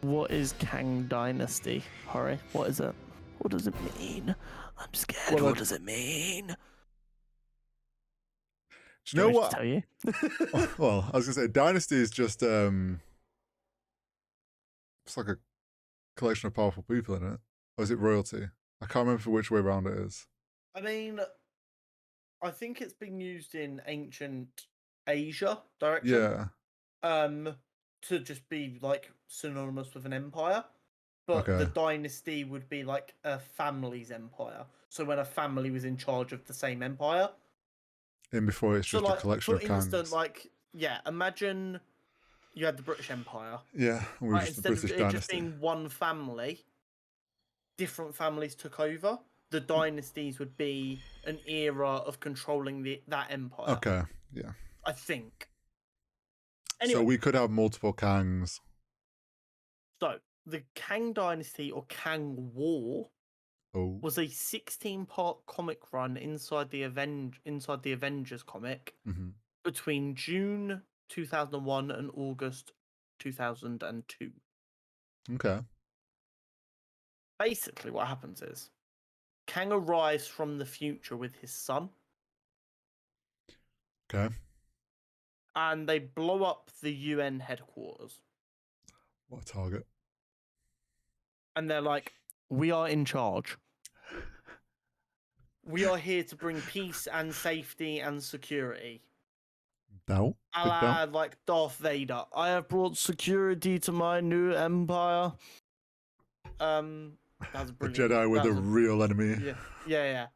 What is Kang Dynasty, Hori? What is it? What does it mean? I'm scared. Well, what does it mean? Do you know what? To tell you? Well, I was gonna say Dynasty is just it's like a collection of powerful people in it. Or is it royalty? I can't remember for which way around it is. I mean, I think it's been used in ancient Asia direction. Yeah. To just be like synonymous with an empire. But the Okay. dynasty would be like a family's empire. So when a family was in charge of the same empire. In before it's just a collection of For instance, Kangs. imagine you had the British Empire. Yeah, we were just the Instead British of it Dynasty. just being one family, different families took over. The dynasties would be an era of controlling that empire. Okay, yeah. I think. Anyway, so we could have multiple Kangs. So the Kang Dynasty or Kang War was a 16-part comic run inside the Avengers comic between June 2001 and August 2002. Okay. Basically, what happens is Kang arrives from the future with his son. Okay. And they blow up the UN headquarters. What a target. And they're like, we are in charge. We are here to bring peace and safety and security. Doubt. Like Darth Vader. I have brought security to my new empire. That was brilliant. The Jedi were the real enemy. Yeah.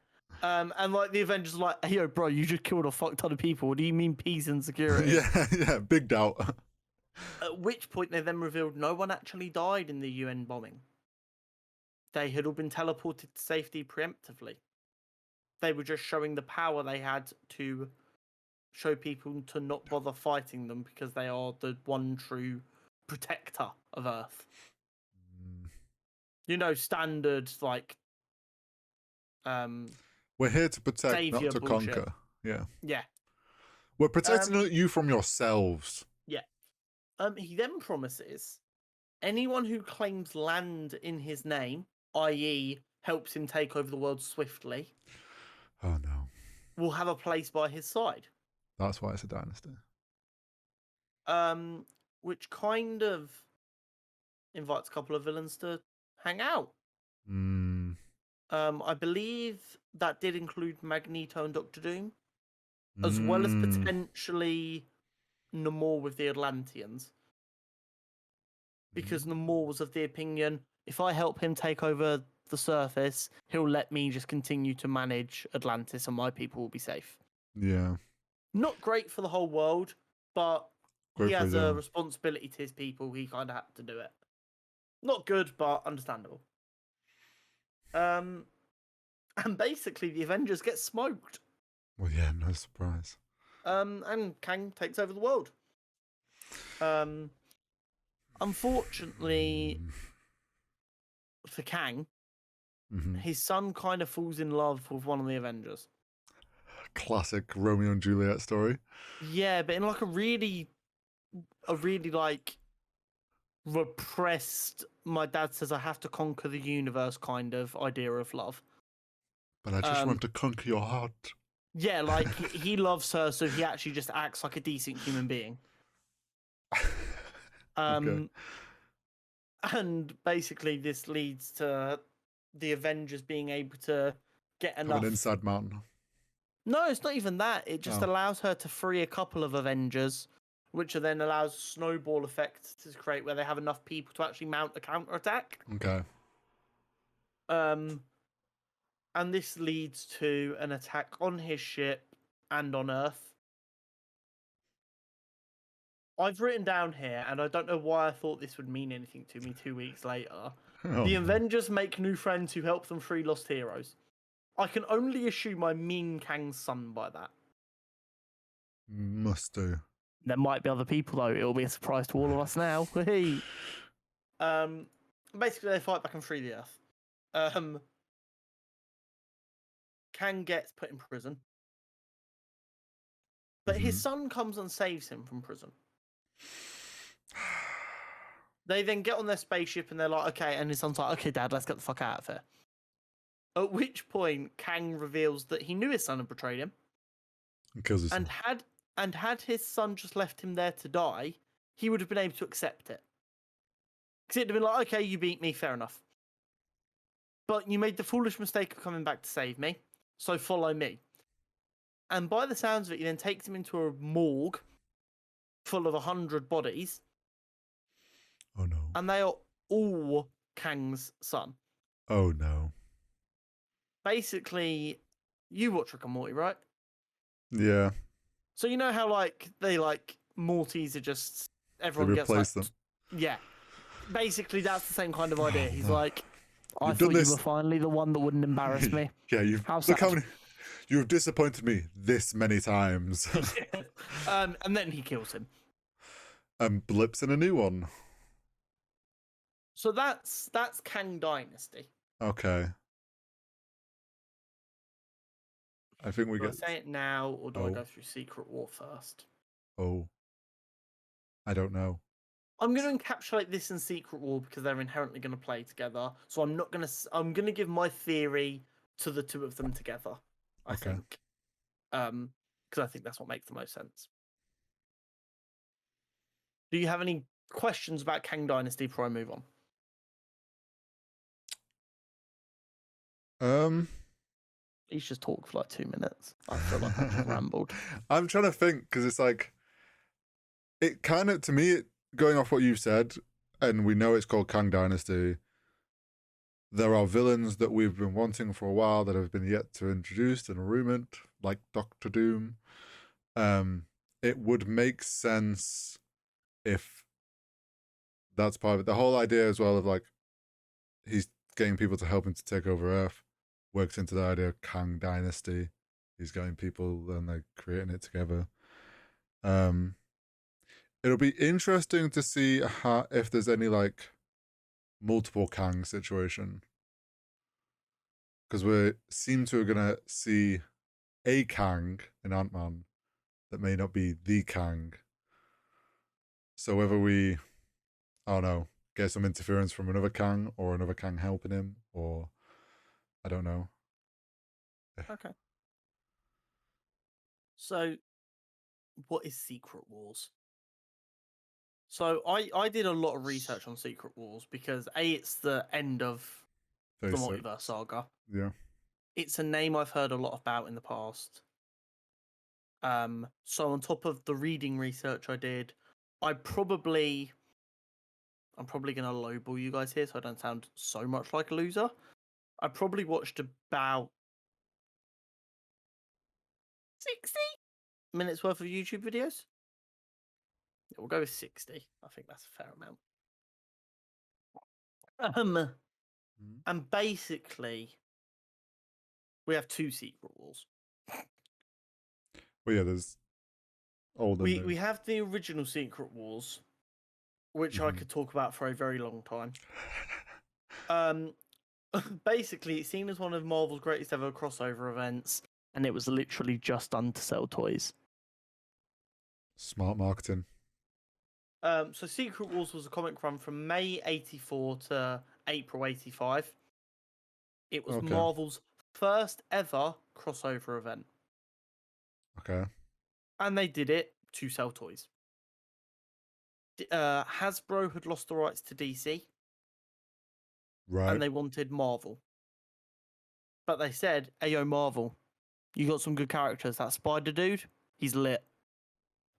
And like the Avengers are like, hey, yo, bro, you just killed a fuck ton of people. What do you mean peace and security? yeah, big doubt. At which point they then revealed no one actually died in the UN bombing. They had all been teleported to safety preemptively. They were just showing the power they had to show people to not bother fighting them because they are the one true protector of Earth. You know, standard, like... we're here to protect, not to conquer. Yeah. Yeah. We're protecting you from yourselves. Yeah. He then promises anyone who claims land in his name, i.e. helps him take over the world swiftly... Oh, no. will have a place by his side. That's why it's a dynasty. Which kind of invites a couple of villains to hang out. I believe that did include Magneto and Doctor Doom, as well as potentially Namor with the Atlanteans. Because Namor was of the opinion, if I help him take over the surface, he'll let me just continue to manage Atlantis and my people will be safe. Yeah. Not great for the whole world, but great he has a responsibility to his people. He kind of had to do it. Not good, but understandable. And basically the Avengers get smoked. Well, yeah, no surprise. And Kang takes over the world. Unfortunately for Kang, his son kind of falls in love with one of the Avengers. Classic Romeo and Juliet story. Yeah, but in like a really like repressed, my dad says I have to conquer the universe kind of idea of love. But I just want to conquer your heart. Yeah, like he loves her, so he actually just acts like a decent human being. Okay. And basically this leads to the Avengers being able to get enough... an inside mountain. No, it's not even that. It just allows her to free a couple of Avengers, which then allows snowball effect to create where they have enough people to actually mount a counterattack. Okay. And this leads to an attack on his ship and on Earth. I've written down here, and I don't know why I thought this would mean anything to me 2 weeks later. The Avengers make new friends who help them free lost heroes. I can only assume I mean Kang's son by that. Must do. There might be other people, though. It'll be a surprise to all of us now. Basically, they fight back and free the Earth. Kang gets put in prison. But his son comes and saves him from prison. They then get on their spaceship and they're like, okay, and his son's like, okay, Dad, let's get the fuck out of here. At which point, Kang reveals that he knew his son had betrayed him, Kills his son. and had his son just left him there to die, he would have been able to accept it. Because it'd have been like, okay, you beat me, fair enough. But you made the foolish mistake of coming back to save me, so follow me. And by the sounds of it, he then takes him into a morgue full of 100 bodies, Oh no. and they are all Kang's son. Oh no. Basically, you watch Rick and Morty, right? Yeah. So you know how Mortys are just everyone They gets replace them. Yeah. Basically, that's the same kind of idea. He's no. like, I You've thought done you this- were finally the one that wouldn't embarrass me. Yeah, you've How look how sad. many you have disappointed me this many times. And then he kills him. And blips in a new one. So that's Kang Dynasty. Okay. I think we Do I get. say it now, or do I Oh. go through Secret War first? Oh. I don't know. I'm going to encapsulate this in Secret War because they're inherently going to play together. So I'm not going to. I'm going to give my theory to the two of them together. I Okay. think, because I think that's what makes the most sense. Do you have any questions about Kang Dynasty before I move on? He's just talked for like 2 minutes. I feel like I just rambled. I'm trying to think because it's like it kind of to me going off what you said, and we know it's called Kang Dynasty. There are villains that we've been wanting for a while that have been yet to introduced and rumored, like Doctor Doom. It would make sense if that's part of it. The whole idea as well of like he's getting people to help him to take over Earth works into the idea of Kang Dynasty. He's getting people and they're creating it together. It'll be interesting to see if there's any like multiple Kang situation, because we seem to are gonna see a Kang in Ant-Man that may not be the Kang. So whether we, I don't know, get some interference from another Kang or another Kang helping him, or I don't know. Okay. So, what is Secret Wars? So I did a lot of research on Secret Wars because it's the end of the Phase six. multiverse saga. Yeah. It's a name I've heard a lot about in the past. So on top of the reading research I did, I'm probably going to lowball you guys here so I don't sound so much like a loser. I probably watched about 60 minutes worth of YouTube videos. Yeah, we'll go with 60. I think that's a fair amount. And basically, we have two Secret Wars. Well, yeah, there's old and new. We have the original Secret Wars, which I could talk about for a very long time. Basically, it's seen as one of Marvel's greatest ever crossover events, and it was literally just done to sell toys. Smart marketing. So Secret Wars was a comic run from May 84 to April 85. It was Marvel's first ever crossover event. Okay. And they did it to sell toys. Hasbro had lost the rights to DC. Right. And they wanted Marvel. But they said, hey, yo, Marvel, you got some good characters. That Spider dude, he's lit.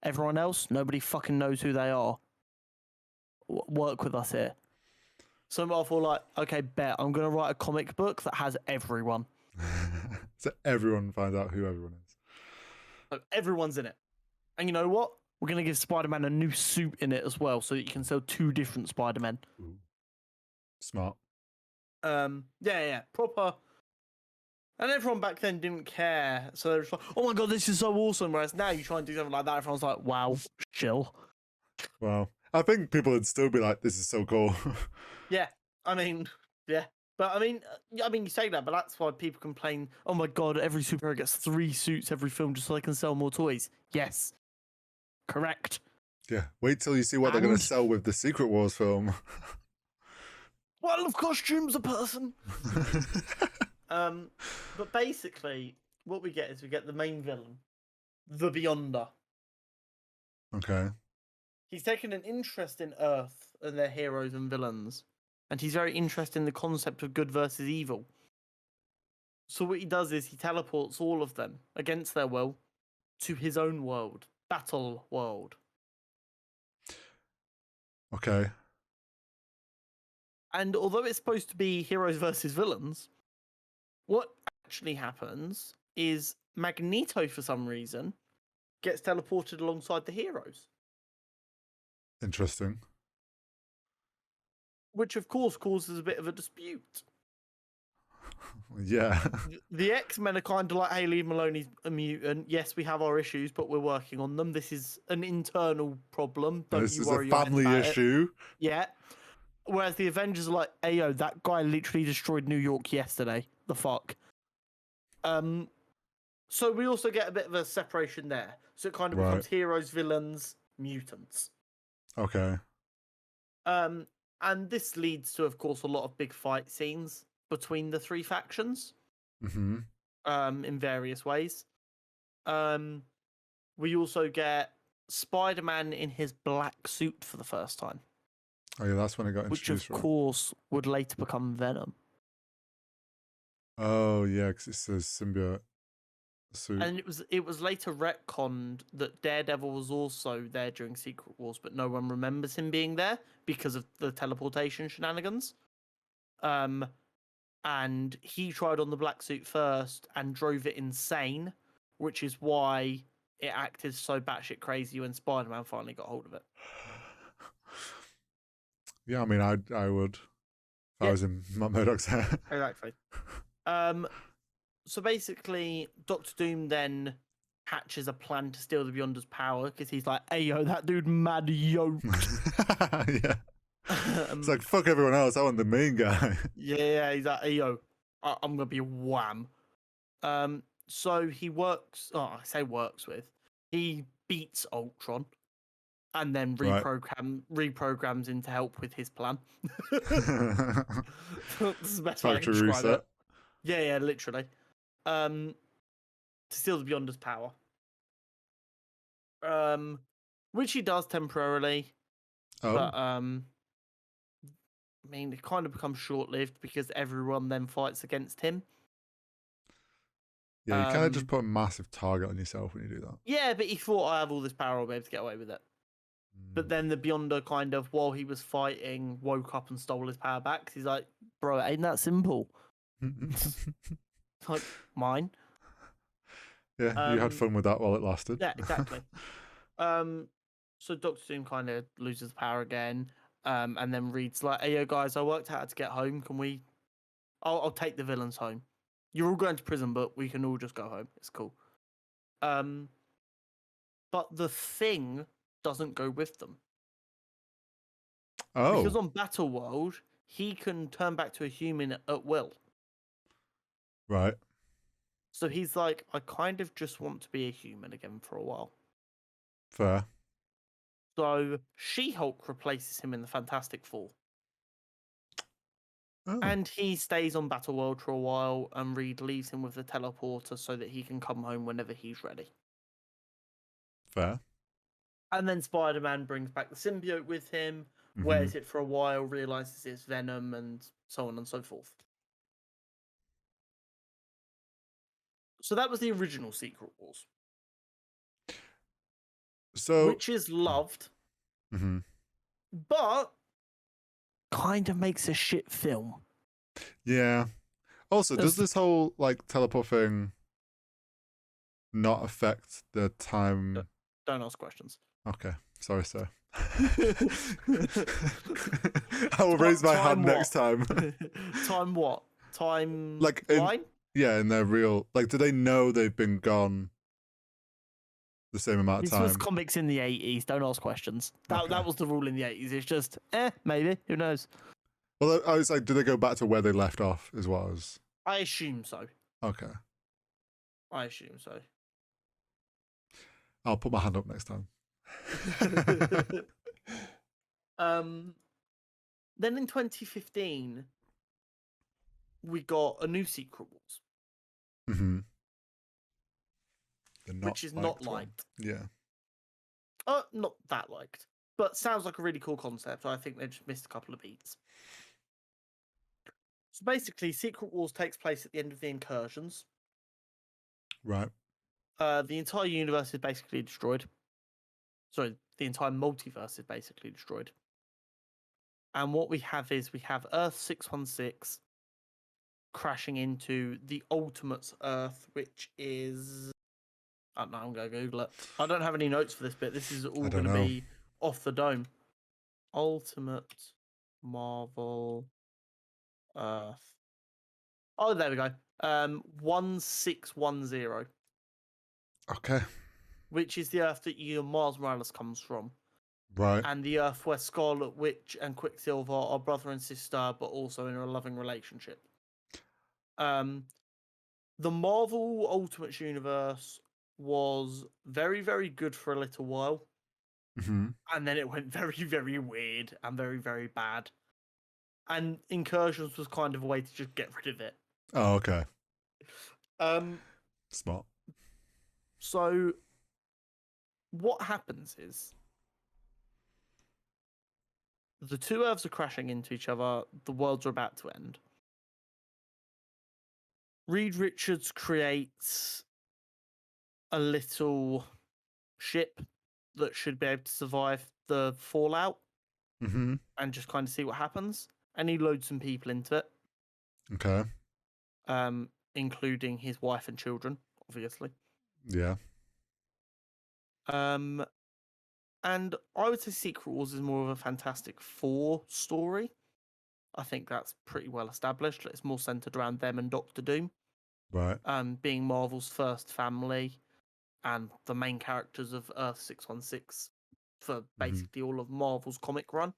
Everyone else, nobody fucking knows who they are. Work with us here. So Marvel were like, okay, bet. I'm going to write a comic book that has everyone. So everyone finds out who everyone is. So everyone's in it. And you know what? We're going to give Spider-Man a new suit in it as well so that you can sell two different Spider-Men. Ooh. Smart. Yeah. Proper. And everyone back then didn't care. So they were just like, oh my God, this is so awesome. Whereas now you try and do something like that, everyone's like, wow, chill. Wow. I think people would still be like, this is so cool. Yeah. I mean, yeah. But I mean, you say that, but that's why people complain, oh my God, every superhero gets 3 suits every film just so they can sell more toys. Yes. Correct. Yeah. Wait till you see what they're going And- to sell with the Secret Wars film. Well, of costumes a person. But basically, what we get is we get the main villain, the Beyonder. Okay. He's taken an interest in Earth and their heroes and villains, and he's very interested in the concept of good versus evil. So what he does is he teleports all of them against their will to his own world, Battle World. Okay. And although it's supposed to be heroes versus villains, what actually happens is Magneto, for some reason, gets teleported alongside the heroes. Interesting. Which, of course, causes a bit of a dispute. Yeah. The X-Men are kind of like, hey, leave Maloney's a mutant. Yes, we have our issues, but we're working on them. This is an internal problem. Don't This you is worry a family about it. issue. Yeah. Whereas the Avengers are like, hey, yo, that guy literally destroyed New York yesterday. The fuck? So we also get a bit of a separation there. So it kind of becomes heroes, villains, mutants. Okay. And this leads to, of course, a lot of big fight scenes between the three factions. Mm-hmm. In various ways. We also get Spider-Man in his black suit for the first time. Oh yeah, that's when it got Which, introduced. of course, would later become Venom. Oh yeah, because it's a symbiote suit. And it was later retconned that Daredevil was also there during Secret Wars, but no one remembers him being there because of the teleportation shenanigans. And he tried on the black suit first and drove it insane, which is why it acted so batshit crazy when Spider-Man finally got hold of it. Yeah, I mean, I would if I was in Matt Murdock's hair. Exactly. So basically, Doctor Doom then hatches a plan to steal the Beyonder's power because he's like, hey, yo, that dude mad yoked. Yeah. It's like, fuck everyone else. I want the main guy. Yeah, he's like, hey, yo, I'm going to be a wham. So he works, I say works with, he beats Ultron and then reprograms him to help with his plan. This is the best way I can Factory describe reset. it. Yeah, literally. To steal the Beyonder's power. Which he does temporarily. Oh. But I mean, it kind of becomes short-lived because everyone then fights against him. Yeah, you kind of just put a massive target on yourself when you do that. Yeah, but he thought, I have all this power, I'll be able to get away with it. But then the Beyonder kind of, while he was fighting, woke up and stole his power back. He's like, bro, it ain't that simple. Like, mine. Yeah, you had fun with that while it lasted. Yeah, exactly. So Doctor Doom kind of loses power again, and then Reed's like, hey, yo, guys, I worked out how to get home. Can we... I'll take the villains home. You're all going to prison, but we can all just go home. It's cool. But the Thing doesn't go with them. Oh. Because on Battle World, he can turn back to a human at will. Right. So he's like, I kind of just want to be a human again for a while. Fair. So She-Hulk replaces him in the Fantastic Four. Oh. And he stays on Battle World for a while, and Reed leaves him with the teleporter so that he can come home whenever he's ready. Fair. And then Spider-Man brings back the symbiote with him, wears it for a while, realizes it's Venom, and so on and so forth. So that was the original Secret Wars. So, which is loved, but kind of makes a shit film. Yeah. Also, does this whole like teleport thing not affect the time? Don't ask questions. Okay, sorry, sir. I will raise my hand next time. Time what? Time like line? Yeah, in their real, like, do they know they've been gone the same amount of time? This was comics in the 80s. Don't ask questions. That was the rule in the 80s. It's just, maybe. Who knows? Well, I was like, do they go back to where they left off as well as? I assume so. Okay. I assume so. I'll put my hand up next time. Then in 2015, we got a new Secret Wars, Mm-hmm. The not which is not liked one. liked. Yeah. Not that liked, but sounds like a really cool concept. I think they just missed a couple of beats. So basically, Secret Wars takes place at the end of the Incursions. Right. The entire universe is basically destroyed. Sorry, the entire multiverse is basically destroyed. And what we have is we have Earth 616 crashing into the Ultimate's Earth, which is... I don't know, I'm going to Google it. I don't have any notes for this bit. This is all I going don't to know. be off the dome. Ultimate Marvel Earth. Oh, there we go. 1610, Okay. which is the Earth that Miles Morales comes from. Right. And the Earth where Scarlet Witch and Quicksilver are brother and sister, but also in a loving relationship. The Marvel Ultimates universe was very, very good for a little while. Mm-hmm. And then it went very, very weird and very, very bad. And Incursions was kind of a way to just get rid of it. Oh, okay. Smart. So what happens is the two Earths are crashing into each other. The worlds are about to end. Reed Richards creates a little ship that should be able to survive the fallout Mm-hmm. and just kind of see what happens. And he loads some people into it, Okay. including his wife and children, obviously. Yeah. And I would say Secret Wars is more of a Fantastic Four story. I think that's pretty well established. It's more centered around them and Doctor Doom, Right. being Marvel's first family and the main characters of Earth 616 for basically all of Marvel's comic run.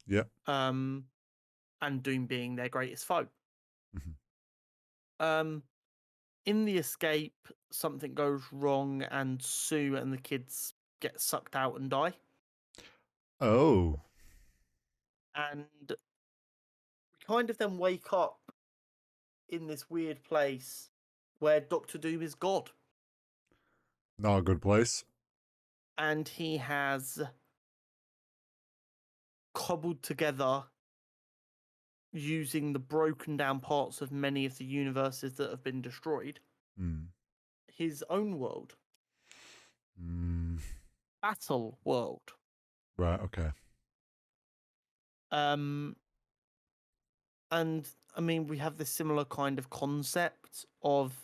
Yep. And Doom being their greatest foe. Mm-hmm. In the escape, something goes wrong and Sue and the kids get sucked out and die. Oh. And we kind of then wake up in this weird place where Doctor Doom is God. Not a good place. And he has cobbled together, using the broken down parts of many of the universes that have been destroyed, his own world. Battle World. Right, okay. And I mean, we have this similar kind of concept of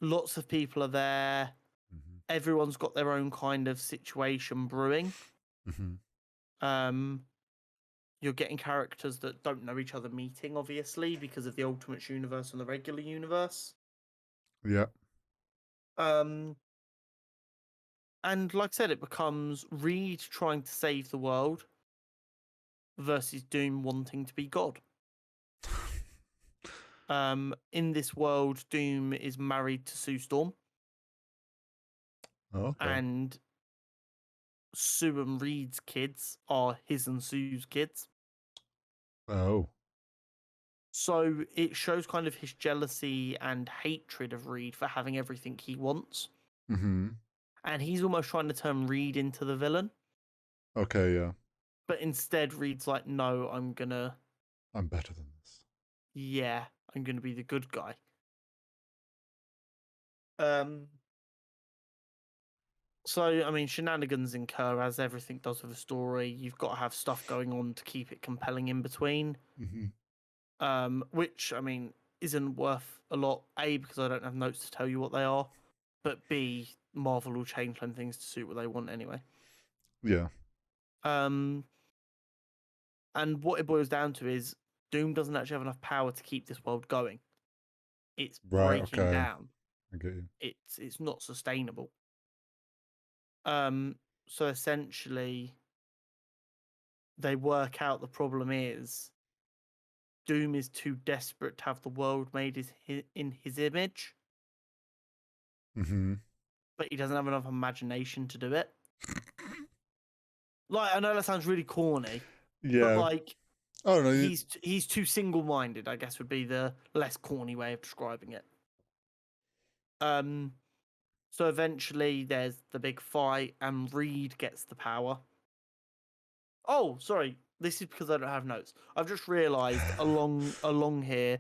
lots of people are there. Everyone's got their own kind of situation brewing. You're getting characters that don't know each other meeting, obviously, because of the Ultimates universe and the regular universe. Yeah. And like I said, it becomes Reed trying to save the world versus Doom wanting to be God. In this world, Doom is married to Sue Storm. Oh, okay. And Sue and Reed's kids are his and Sue's kids. Oh. So it shows kind of his jealousy and hatred of Reed for having everything he wants. And he's almost trying to turn Reed into the villain. Okay, yeah. But instead, Reed's like, no, I'm better than this. Yeah, I'm gonna be the good guy. So, I mean, shenanigans incur as everything does with a story. You've got to have stuff going on to keep it compelling in between. Which, I mean, isn't worth a lot. A, because I don't have notes to tell you what they are. But B, Marvel will change them things to suit what they want anyway. Yeah. And what it boils down to is Doom doesn't actually have enough power to keep this world going. It's breaking down. I get you. It's not sustainable. So essentially, they work out the problem is Doom is too desperate to have the world made in his image. But he doesn't have enough imagination to do it. Like, I know that sounds really corny, but Yeah. like, Oh no. he's too single-minded, I guess would be the less corny way of describing it. So eventually there's the big fight and Reed gets the power. Oh, sorry. This is because I don't have notes. I've just realised along here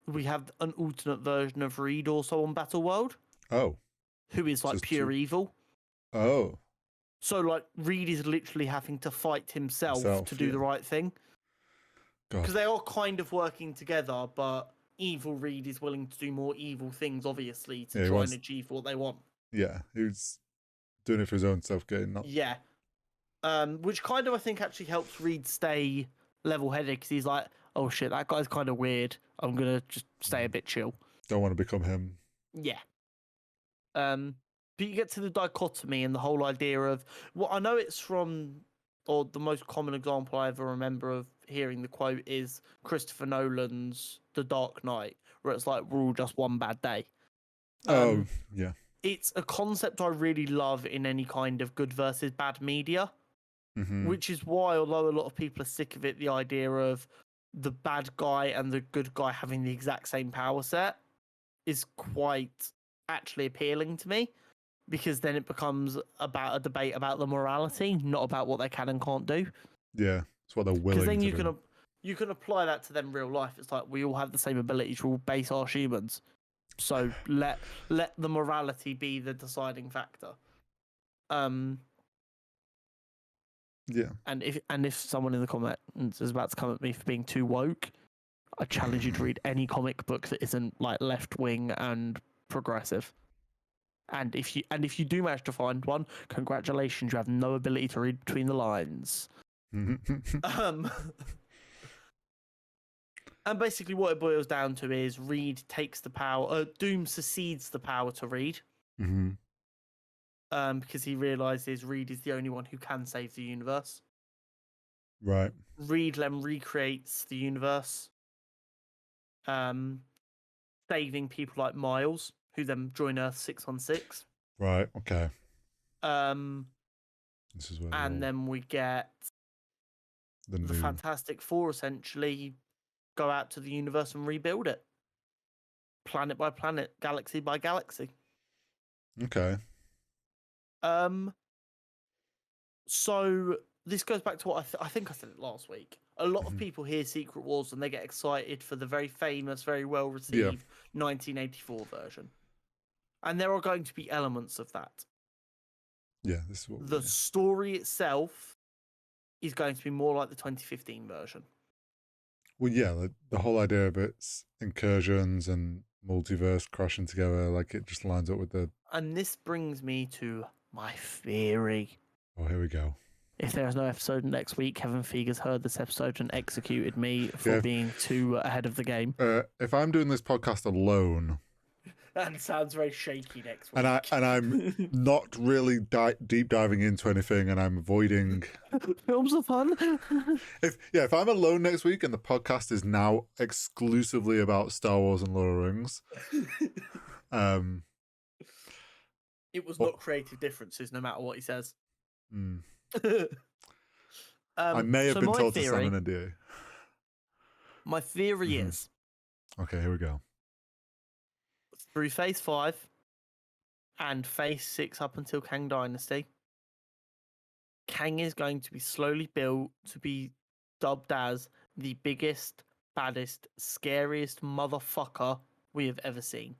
we have an alternate version of Reed also on Battle World, Oh. who is like Just pure two. evil. Oh. So like Reed is literally having to fight himself to do the right thing. Because they are kind of working together, but evil Reed is willing to do more evil things, obviously, to try and achieve what they want. Yeah, he's doing it for his own self-gain, not... Yeah. Which kind of, I think, actually helps Reed stay level-headed, because he's like, oh shit, that guy's kind of weird. I'm going to just stay a bit chill. Don't want to become him. Yeah. But you get to the dichotomy and the whole idea of... Well, I know it's from... Or the most common example I ever remember of hearing the quote is Christopher Nolan's The Dark Knight, where it's like, we're all just one bad day. Yeah. It's a concept I really love in any kind of good versus bad media, which is why, although a lot of people are sick of it, the idea of the bad guy and the good guy having the exact same power set is quite actually appealing to me, because then it becomes about a debate about the morality, not about what they can and can't do. Yeah, it's what they're willing Because then to you do. you can apply that to them real life. It's like we all have the same abilities. We're all base arse humans. So let the morality be the deciding factor. Yeah. And if someone in the comments is about to come at me for being too woke, I challenge you to read any comic book that isn't like left wing and progressive. And if you do manage to find one, congratulations, you have no ability to read between the lines. And basically what it boils down to is Reed takes the power, Doom succeeds the power to Reed. Because he realizes Reed is the only one who can save the universe. Right. Reed then recreates the universe, saving people like Miles, who then join Earth 616. Right. Okay. This is where and then we get the Fantastic Four essentially go out to the universe and rebuild it, planet by planet, galaxy by galaxy. Okay. So this goes back to what I think I said it last week. A lot of people hear Secret Wars and they get excited for the very famous, very well received 1984 version, and there are going to be elements of that. Yeah, this is what the story itself is going to be more like the 2015 version. Well, yeah, the whole idea of its incursions and multiverse crashing together, like it just lines up with the... And this brings me to my theory. Oh, here we go. If there is no episode next week, Kevin Feger's heard this episode and executed me for being too ahead of the game. If I'm doing this podcast alone... That sounds very shaky next week. And I'm not really deep diving into anything, and I'm avoiding... Films are fun. If I'm alone next week and the podcast is now exclusively about Star Wars and Lord of the Rings... It was not creative differences, no matter what he says. I may have been told to sign an NDA. My theory is... Okay, here we go. Through Phase 5 and Phase 6 up until Kang Dynasty, Kang is going to be slowly built to be dubbed as the biggest, baddest, scariest motherfucker we have ever seen.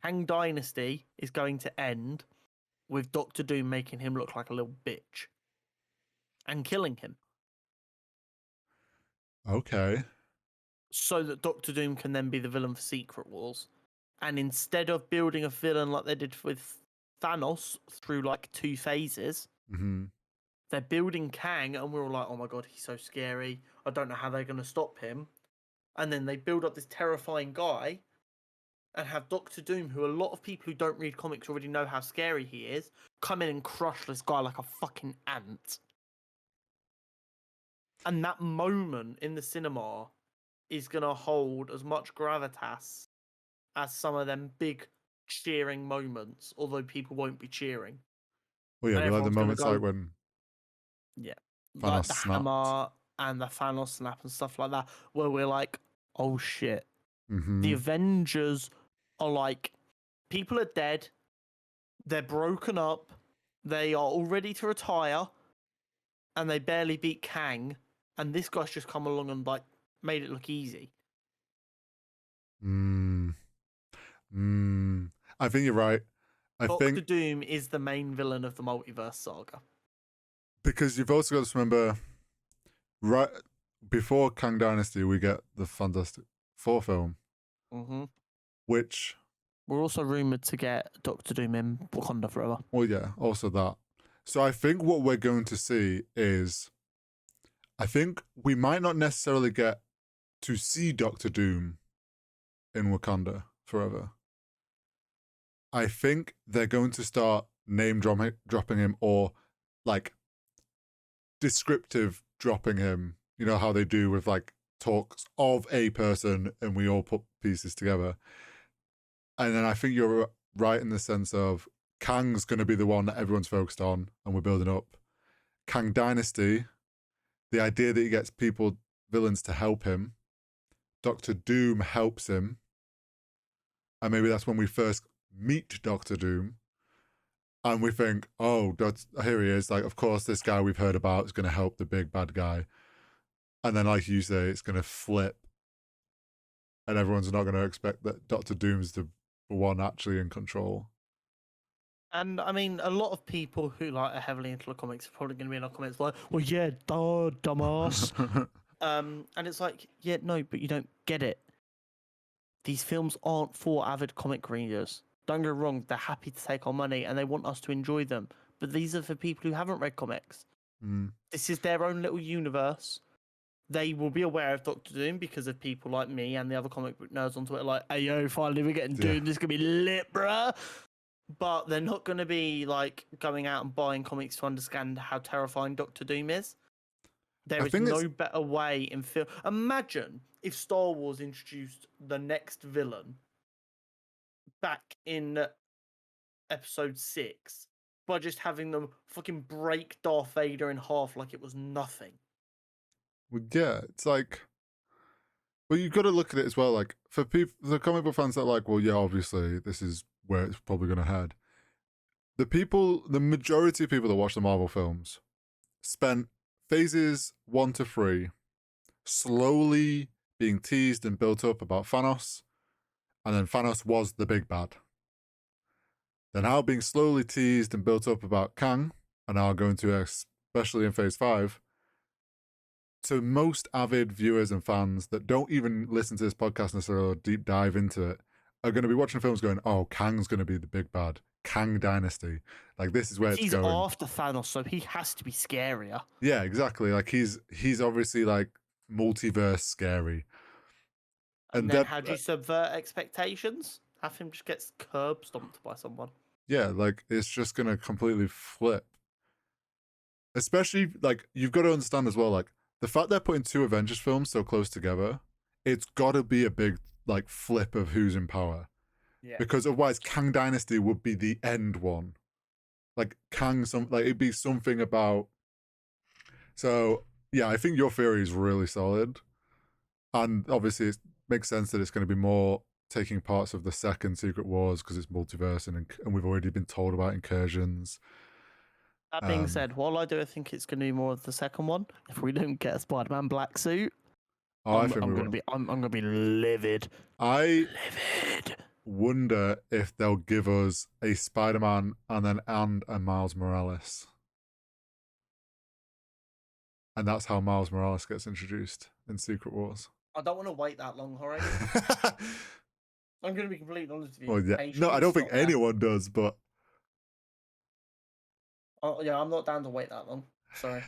Kang Dynasty is going to end with Doctor Doom making him look like a little bitch and killing him. Okay. So that Doctor Doom can then be the villain for Secret Wars. And instead of building a villain like they did with Thanos through like 2 phases, they're building Kang, and we're all like, oh my god, he's so scary. I don't know how they're going to stop him. And then they build up this terrifying guy and have Doctor Doom, who a lot of people who don't read comics already know how scary he is, come in and crush this guy like a fucking ant. And that moment in the cinema is going to hold as much gravitas as some of them big cheering moments, although people won't be cheering. Oh yeah, And we like the everyone's gonna moments go- like when Yeah. Thanos Like the snapped. hammer and the Thanos snap and stuff like that, where we're like, oh shit. Mm-hmm. The Avengers are like, people are dead, they're broken up, they are all ready to retire, and they barely beat Kang, and this guy's just come along and like made it look easy. I think you're right. I Doctor think Doom is the main villain of the multiverse saga. because you've also got to remember, right before Kang Dynasty, we get the Fantastic Four film, Mm-hmm. which, We're also rumored to get Doctor Doom in Wakanda Forever. well, yeah, also that. So I think what we're going to see is, I think we might not necessarily get to see Doctor Doom in Wakanda Forever. I think they're going to start name dropping him, or like descriptive dropping him. You know how they do with like talks of a person and we all put pieces together. And then I think you're right in the sense of Kang's going to be the one that everyone's focused on and we're building up. Kang Dynasty, the idea that he gets villains to help him. Doctor Doom helps him. And maybe that's when we first meet Doctor Doom. And we think, oh, here he is. Like, of course, this guy we've heard about is going to help the big bad guy. And then, like you say, it's going to flip. And everyone's not going to expect that Doctor Doom's the one actually in control. And I mean, a lot of people who like are heavily into the comics are probably going to be in our comments like, well, yeah, duh, dumbass. And it's like, yeah, no, but you don't get it. These films aren't for avid comic readers. Don't get wrong, they're happy to take our money and they want us to enjoy them. But these are for people who haven't read comics. This is their own little universe. They will be aware of Doctor Doom because of people like me and the other comic book nerds on Twitter like, hey, yo, finally we're getting Doom. This is going to be lit, bruh. But they're not going to be like going out and buying comics to understand how terrifying Doctor Doom is. There is no better way in film. Imagine if Star Wars introduced the next villain back in episode 6 by just having them fucking break Darth Vader in half like it was nothing. Well, yeah, it's like, well, you've got to look at it as well. Like, for people, the comic book fans that are like, well, yeah, obviously, this is where it's probably going to head. The majority of people that watch the Marvel films spent phases 1 to 3 slowly being teased and built up about Thanos, and then Thanos was the big bad. They're now being slowly teased and built up about Kang, and now going to, especially in phase 5, to most avid viewers and fans that don't even listen to this podcast necessarily or deep dive into it, are going to be watching films going, oh, Kang's going to be the big bad. Kang Dynasty. Like, this is where it's going. He's after Thanos, so he has to be scarier. Yeah, exactly. Like, he's obviously, like, multiverse scary. And then how do you subvert expectations? Have him just get curb stomped by someone. Yeah, like, it's just going to completely flip. Especially, like, you've got to understand as well, like, the fact they're putting 2 Avengers films so close together, it's got to be a big, like, flip of who's in power. Yeah. Because otherwise, Kang Dynasty would be the end one. Like, it'd be something about... So, yeah, I think your theory is really solid. And obviously, it makes sense that it's going to be more taking parts of the second Secret Wars because it's multiverse and we've already been told about incursions. That being said, while I do think it's going to be more of the second one, if we don't get a Spider-Man black suit, I'm going to be livid. Livid. Wonder if they'll give us a Spider-Man and a Miles Morales. And that's how Miles Morales gets introduced in Secret Wars. I don't want to wait that long, Jorge. I'm going to be completely honest with you. Well, yeah. No, I don't think anyone does, but... Oh, yeah, I'm not down to wait that long. Sorry.